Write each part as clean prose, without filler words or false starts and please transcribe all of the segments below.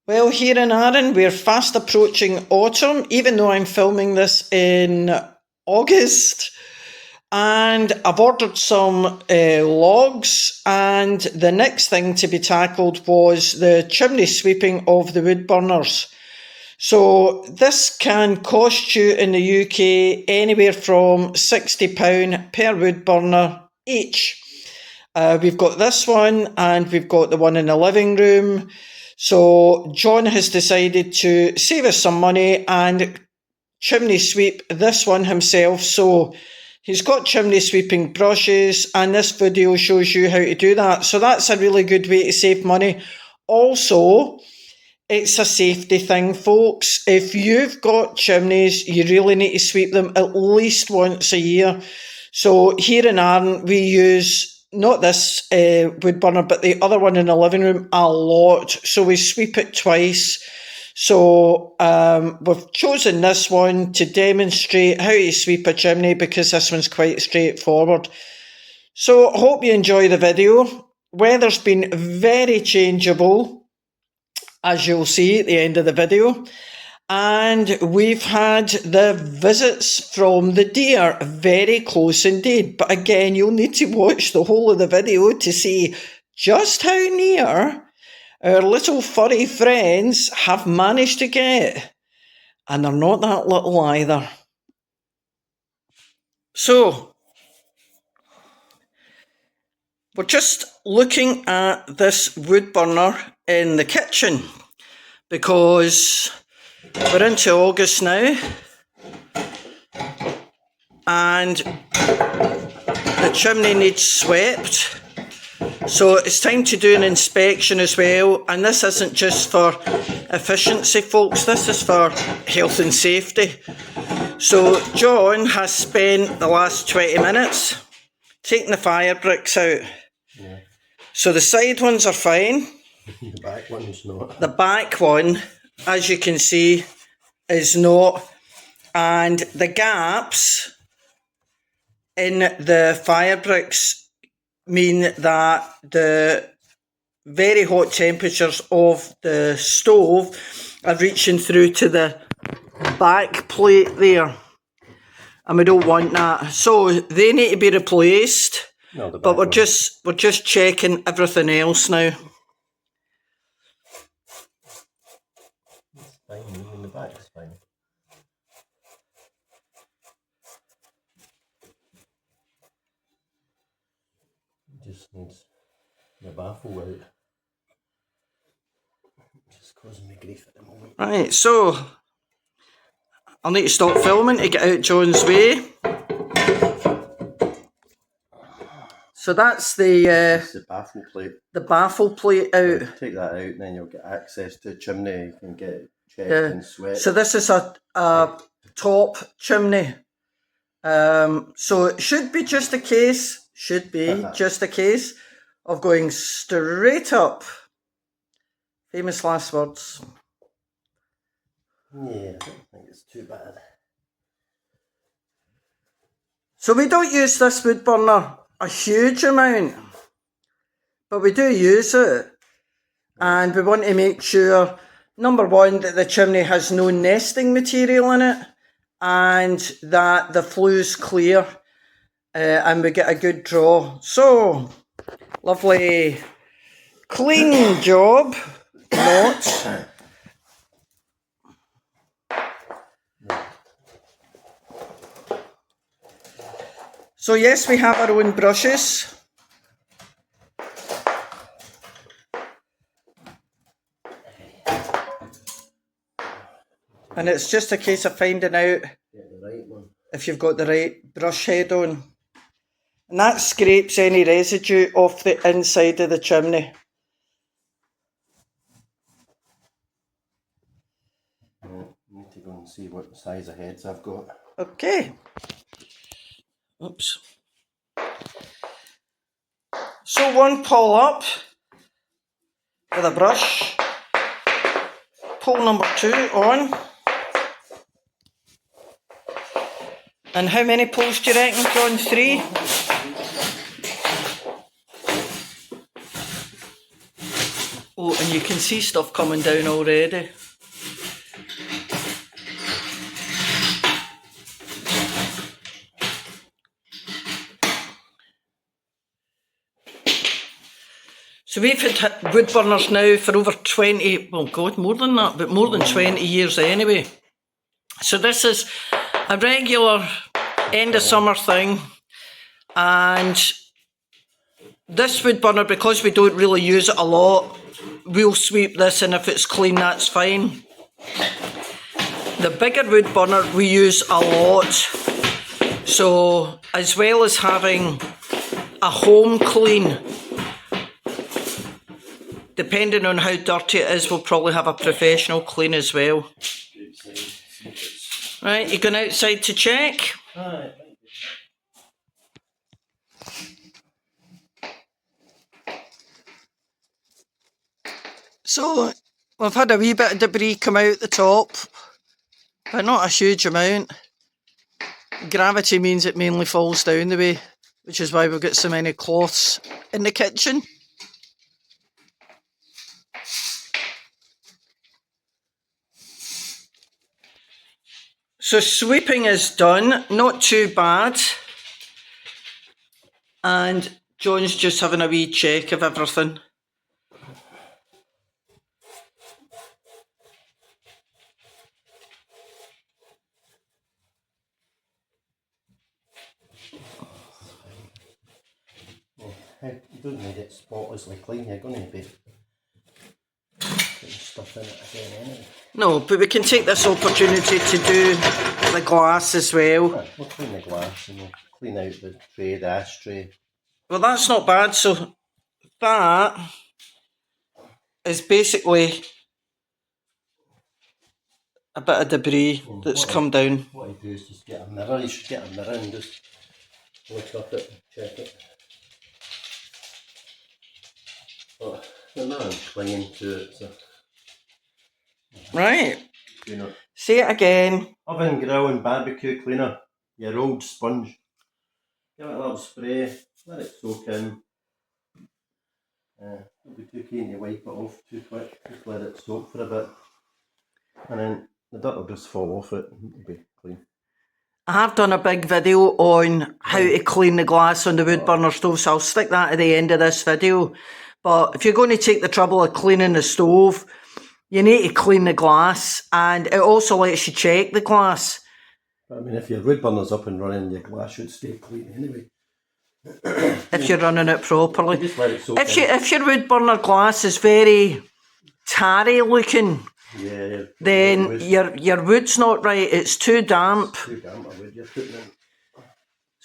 Well, here in Arran, we're fast approaching autumn, even though I'm filming this in August. And I've ordered some logs, and the next thing to be tackled was the chimney sweeping of the wood burners. So this can cost you in the UK anywhere from £60 per wood burner each. We've got this one, and we've got the one in the living room. So John has decided to save us some money and chimney sweep this one himself. So he's got chimney sweeping brushes, and this video shows you how to do that. So that's a really good way to save money. Also, it's a safety thing, folks. If you've got chimneys, you really need to sweep them at least once a year. So here in Arran, we use not this wood burner, but the other one in the living room a lot. So we sweep it twice. So we've chosen this one to demonstrate how to sweep a chimney, because this one's quite straightforward. So I hope you enjoy the video. Weather's been very changeable, as you'll see at the end of the video. And we've had the visits from the deer, very close indeed. But again, you'll need to watch the whole of the video to see just how near our little furry friends have managed to get. And they're not that little either. So, we're just looking at this wood burner in the kitchen, because we're into August now, and the chimney needs swept. So it's time to do an inspection as well. And this isn't just for efficiency, folks. This is for health and safety. So John has spent the last 20 minutes taking the fire bricks out. Yeah. So the side ones are fine. The back one's not. The back one, as you can see, is not. And the gaps in the fire bricks mean that the very hot temperatures of the stove are reaching through to the back plate there, and we don't want that. So they need to be replaced. No, but we're just checking everything else now. It's fine, even the back is fine. Just needs the baffle out. Just causing me grief at the moment. Right, so I'll need to stop filming to get out John's way. So that's the baffle plate. The baffle plate out. Take that out, and then you'll get access to the chimney. You can get it checked and swept. So this is a top chimney. So it should be just a case. Should be just a case of going straight up. Famous last words. Yeah, I don't think it's too bad. So we don't use this wood burner a huge amount, but we do use it. And we want to make sure, number one, that the chimney has no nesting material in it, and that the flue's clear. And we get a good draw. So, lovely, clean job. Not. So yes, we have our own brushes. And it's just a case of finding out if you've got the right brush head on. And that scrapes any residue off the inside of the chimney. Need to go and see what size of heads I've got. Okay. Oops. So one pull up with a brush. Pull number 2 on. And how many pulls do you reckon, John? 3? Oh, and you can see stuff coming down already. So we've had wood burners now for over 20, well God, more than that, but more than 20 years anyway. So this is a regular end of summer thing, and this wood burner, because we don't really use it a lot, we'll sweep this, and if it's clean, that's fine. The bigger wood burner we use a lot, so as well as having a home clean, depending on how dirty it is, we'll probably have a professional clean as well. Right, you going outside to check? So, we've had a wee bit of debris come out the top, but not a huge amount. Gravity means it mainly falls down the way, which is why we've got so many cloths in the kitchen. So sweeping is done, not too bad. And John's just having a wee check of everything. You don't need it spotlessly clean, you're going to be putting stuff in it again anyway. No, but we can take this opportunity to do the glass as well. Yeah, we'll clean the glass and we'll clean out the tray, the ashtray. Well, that's not bad. So that is basically a bit of debris that's come down. What you do is just get a mirror. You should get a mirror and just look up it and check it. But there's nothing clinging to it, so. Right. You know. Say it again. Oven, grill and barbecue cleaner. Your old sponge. Give it a little spray. Let it soak in. Don't be too keen to wipe it off too quick. Just let it soak for a bit. And then the dirt will just fall off it and it'll be clean. I have done a big video on how to clean the glass on the wood burner stove, so I'll stick that at the end of this video. But if you're going to take the trouble of cleaning the stove, you need to clean the glass, and it also lets you check the glass. I mean, if your wood burner's up and running, your glass should stay clean anyway. If you're running it properly. Just let it soak if your wood burner glass is very tarry looking, then your wood's not right. It's too damp. Too damp, a wood you're putting in.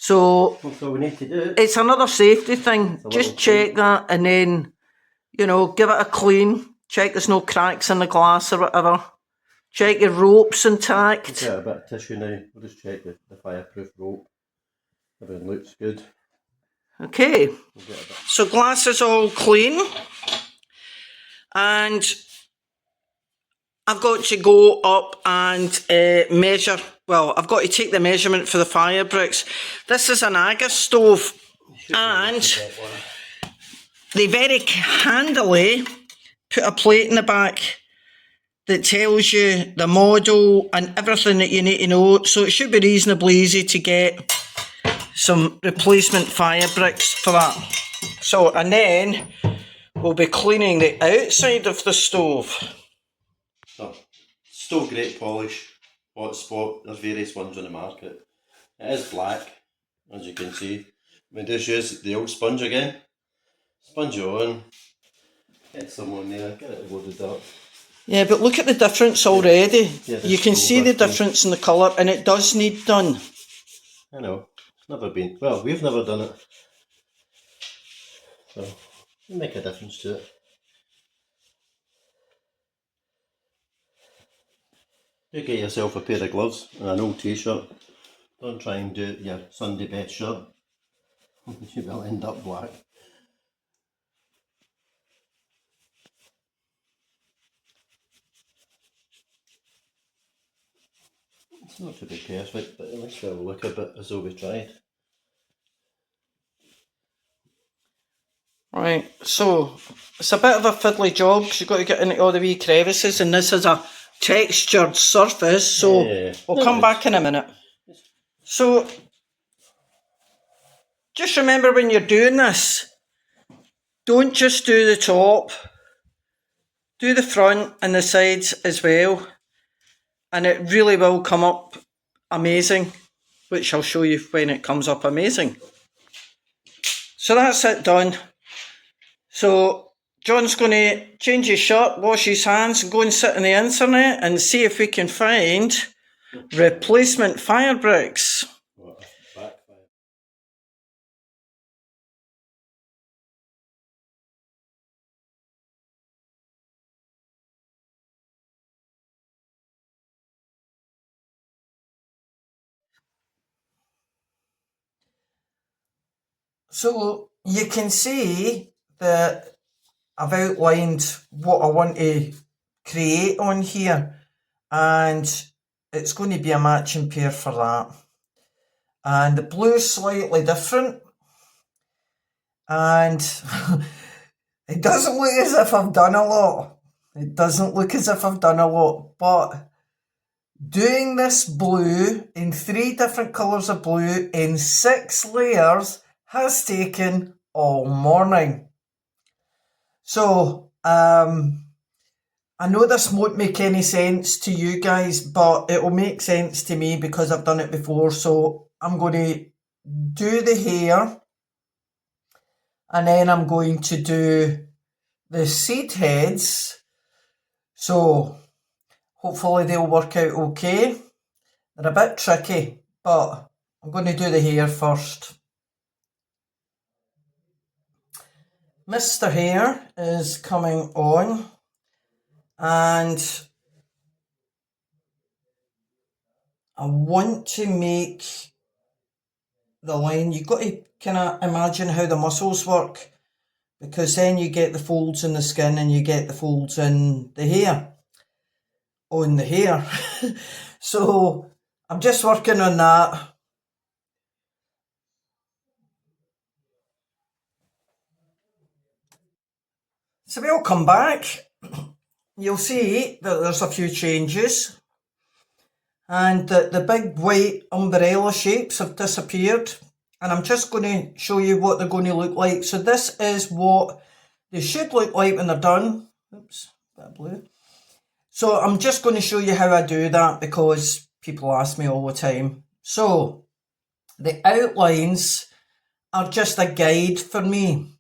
So that's all we need to do. It's another safety thing. Just check that, and then, you know, give it a clean. Check there's no cracks in the glass or whatever. Check your rope's intact. We'll get a bit of tissue now. We'll just check the fireproof rope. Everything looks good. Okay. So glass is all clean. And I've got to go up and measure. Well, I've got to take the measurement for the fire bricks. This is an Aga stove, and they very handily put a plate in the back that tells you the model and everything that you need to know. So it should be reasonably easy to get some replacement fire bricks for that. So, and then we'll be cleaning the outside of the stove. So, still great polish. Hot spot, there's various ones on the market. It is black, as you can see. We just use the old sponge again. Sponge it on, get some on there, get it loaded up. Yeah, but look at the difference already. Yeah, you can see the difference in the colour, and it does need done. I know, it's never been, well, we've never done it. So, it'll make a difference to it. Do get yourself a pair of gloves and an old t-shirt. Don't try and do your Sunday best shirt. You will end up black. It's not to be perfect, but at least it'll look a bit as though we tried. Right. So, it's a bit of a fiddly job because you've got to get into all the wee crevices, and this is a textured surface, so we'll come back in a minute. So, just remember when you're doing this, don't just do the top, do the front and the sides as well, and it really will come up amazing, which I'll show you when it comes up amazing. So that's it done. So John's going to change his shirt, wash his hands, and go and sit on the internet and see if we can find replacement fire bricks. So you can see that I've outlined what I want to create on here, and it's going to be a matching pair for that. And the blue's slightly different, and it doesn't look as if I've done a lot. It doesn't look as if I've done a lot, but doing this blue in 3 different colours of blue in 6 layers has taken all morning. So, I know this won't make any sense to you guys, but it will make sense to me because I've done it before. So I'm going to do the hair, and then I'm going to do the seed heads. So hopefully they'll work out okay. They're a bit tricky, but I'm going to do the hair first. Mr. Hair is coming on, and I want to make the line. You've got to kind of imagine how the muscles work, because then you get the folds in the skin and you get the folds in the hair, on the hair. So I'm just working on that. So we'll come back. You'll see that there's a few changes, and the big white umbrella shapes have disappeared, and I'm just going to show you what they're going to look like. So this is what they should look like when they're done. Oops, bit of blue. So I'm just going to show you how I do that, because people ask me all the time. So the outlines are just a guide for me.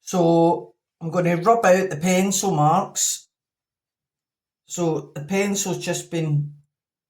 So I'm going to rub out the pencil marks. So the pencil's just been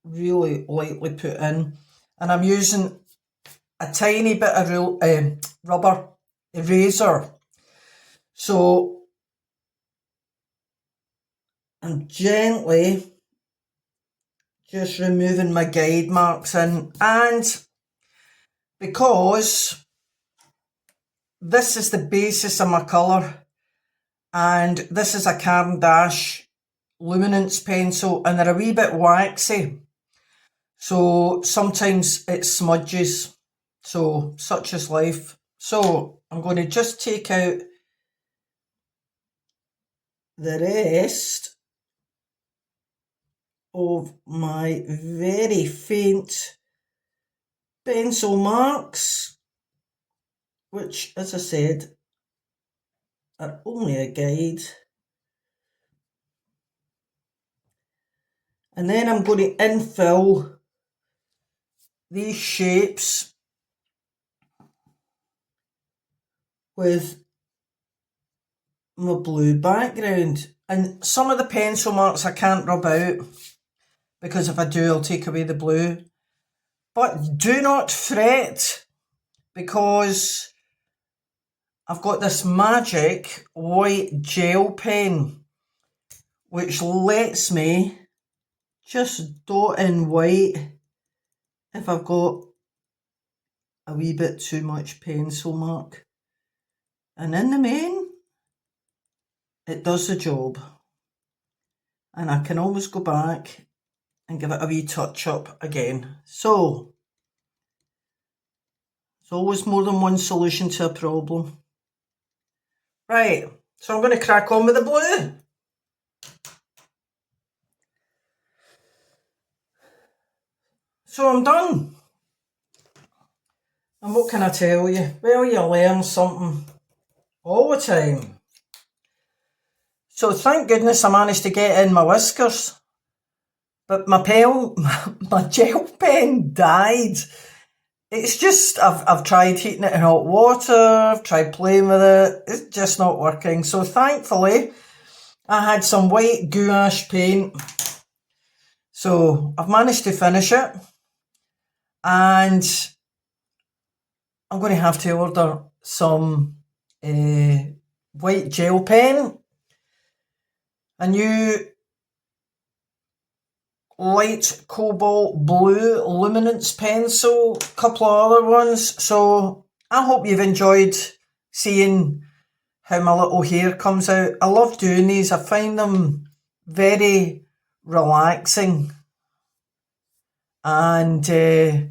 really lightly put in, and I'm using a tiny bit of rubber eraser. So I'm gently just removing my guide marks in, and because this is the basis of my colour, and this is a Caran d'Ache luminance pencil, and they're a wee bit waxy, so sometimes it smudges, so such is life. So I'm going to just take out the rest of my very faint pencil marks, which, as I said, are only a guide. And then I'm going to infill these shapes with my blue background. And some of the pencil marks I can't rub out, because if I do, I'll take away the blue. But do not fret, because I've got this magic white gel pen, which lets me just dot in white if I've got a wee bit too much pencil mark. And in the main, it does the job. And I can always go back and give it a wee touch up again. So, there's always more than one solution to a problem. Right, so I'm going to crack on with the blue. So I'm done. And what can I tell you? Well, you learn something all the time. So thank goodness I managed to get in my whiskers. But my gel pen died. It's just, I've tried heating it in hot water, I've tried playing with it, it's just not working. So thankfully, I had some white gouache paint. So I've managed to finish it. And I'm going to have to order some white gel pen. A new light cobalt blue luminance pencil, a couple of other ones. So I hope you've enjoyed seeing how my little hair comes out. I love doing these. I find them very relaxing, and I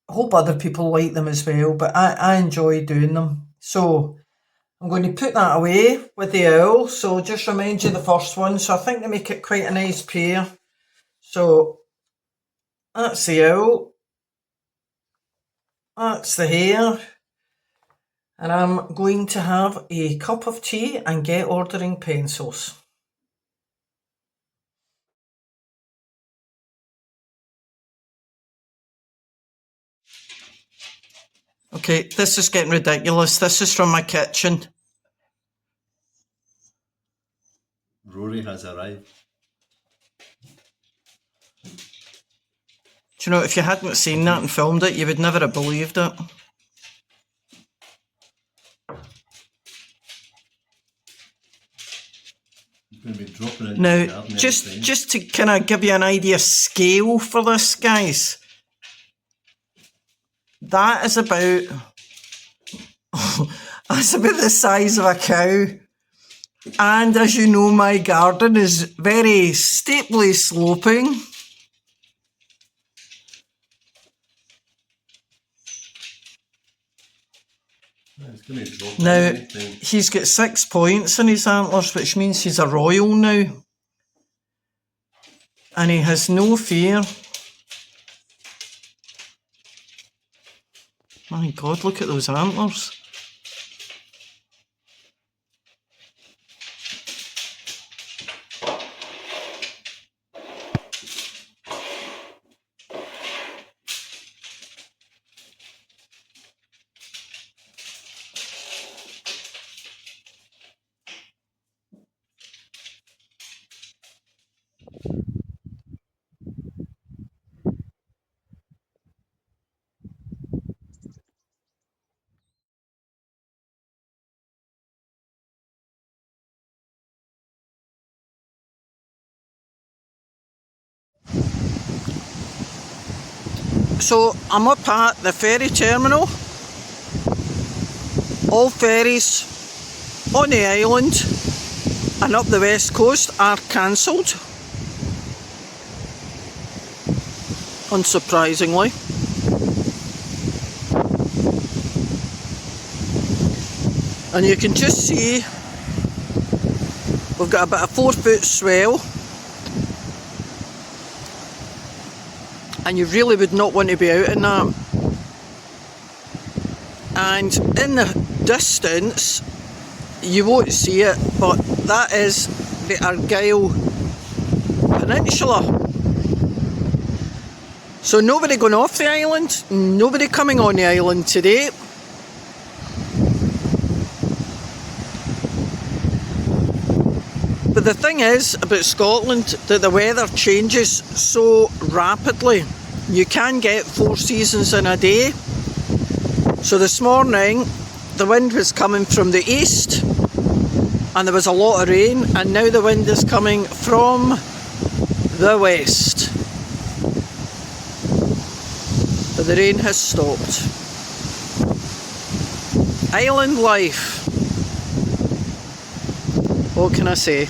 hope other people like them as well, but I enjoy doing them. So I'm going to put that away with the owl. So just remind you the first one. So I think they make it quite a nice pair. So that's the owl. That's the hair. And I'm going to have a cup of tea and get ordering pencils. Okay, this is getting ridiculous. This is from my kitchen. Rory has arrived. Do you know, if you hadn't seen that and filmed it, you would never have believed it. Going to be dropping into Now, the garden just to kind of give you an idea of scale for this, guys. That is about... that's about the size of a cow. And as you know, my garden is very steeply sloping. It's going to drop Now, he's got 6 points in his antlers, which means he's a royal now. And he has no fear. My God, look at those antlers. So I'm up at the ferry terminal. All ferries on the island and up the west coast are cancelled, unsurprisingly. And you can just see we've got about a 4-foot swell. And you really would not want to be out in that. And in the distance, you won't see it, but that is the Argyll Peninsula. So nobody going off the island, nobody coming on the island today. But the thing is about Scotland that the weather changes so rapidly. You can get 4 seasons in a day. So this morning the wind was coming from the east and there was a lot of rain, and now the wind is coming from the west. But the rain has stopped. Island life. What can I say?